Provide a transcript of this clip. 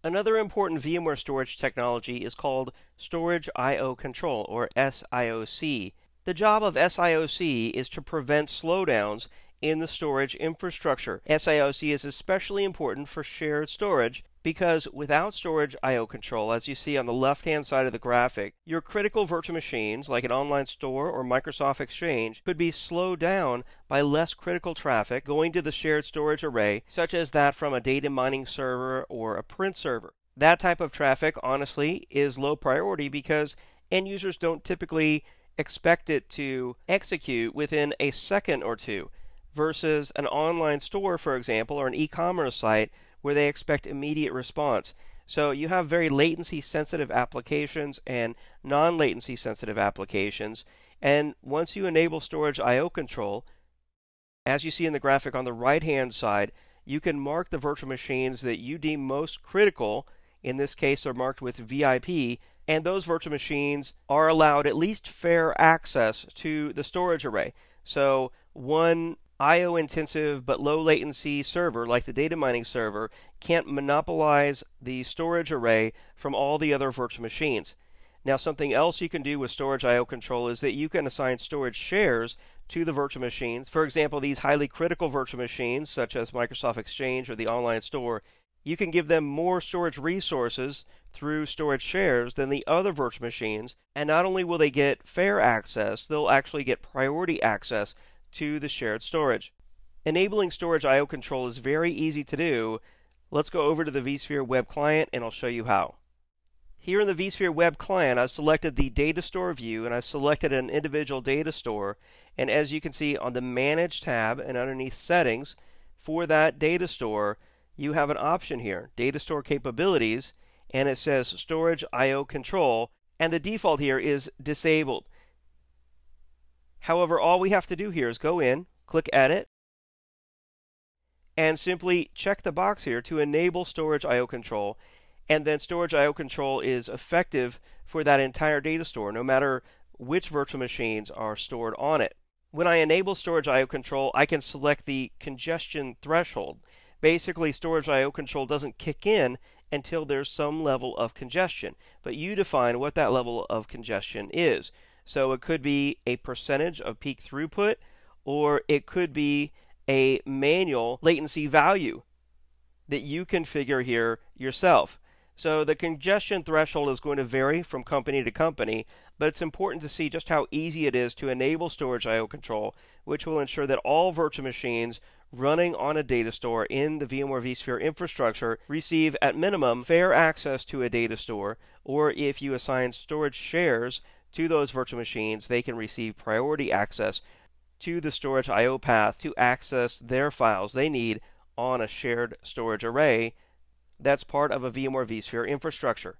Another important VMware storage technology is called Storage I/O Control, or SIOC. The job of SIOC is to prevent slowdowns in the storage infrastructure. SIOC is especially important for shared storage because without storage I/O control, as you see on the left-hand side of the graphic, your critical virtual machines like an online store or Microsoft Exchange could be slowed down by less critical traffic going to the shared storage array, such as that from a data mining server or a print server. That type of traffic, honestly, is low priority because end users don't typically expect it to execute within a second or two, versus an online store, for example, or an e-commerce site where they expect immediate response. So you have very latency sensitive applications and non-latency sensitive applications. And once you enable storage I/O control, as you see in the graphic on the right-hand side, you can mark the virtual machines that you deem most critical. In this case, they're marked with VIP, and those virtual machines are allowed at least fair access to the storage array. So one I/O intensive but low latency server like the data mining server can't monopolize the storage array from all the other virtual machines. Now, something else you can do with storage I/O control is that you can assign storage shares to the virtual machines. For example, these highly critical virtual machines such as Microsoft Exchange or the online store, you can give them more storage resources through storage shares than the other virtual machines, and not only will they get fair access, they'll actually get priority access to the shared storage. Enabling storage I/O control is very easy to do. Let's go over to the vSphere web client and I'll show you how. Here in the vSphere web client, I've selected the data store view and I've selected an individual data store, and as you can see on the Manage tab and underneath Settings for that data store, you have an option here, Data Store Capabilities, and it says Storage I/O Control, and the default here is disabled. However, all we have to do here is go in, click Edit, and simply check the box here to enable Storage I/O Control, and then Storage I/O Control is effective for that entire data store, no matter which virtual machines are stored on it. When I enable Storage I/O Control, I can select the congestion threshold. Basically, Storage I/O Control doesn't kick in until there's some level of congestion, but you define what that level of congestion is. So it could be a percentage of peak throughput, or it could be a manual latency value that you configure here yourself. So the congestion threshold is going to vary from company to company, but it's important to see just how easy it is to enable storage I/O control, which will ensure that all virtual machines running on a data store in the VMware vSphere infrastructure receive at minimum fair access to a data store, or if you assign storage shares to those virtual machines, they can receive priority access to the storage I/O path to access their files they need on a shared storage array that's part of a VMware vSphere infrastructure.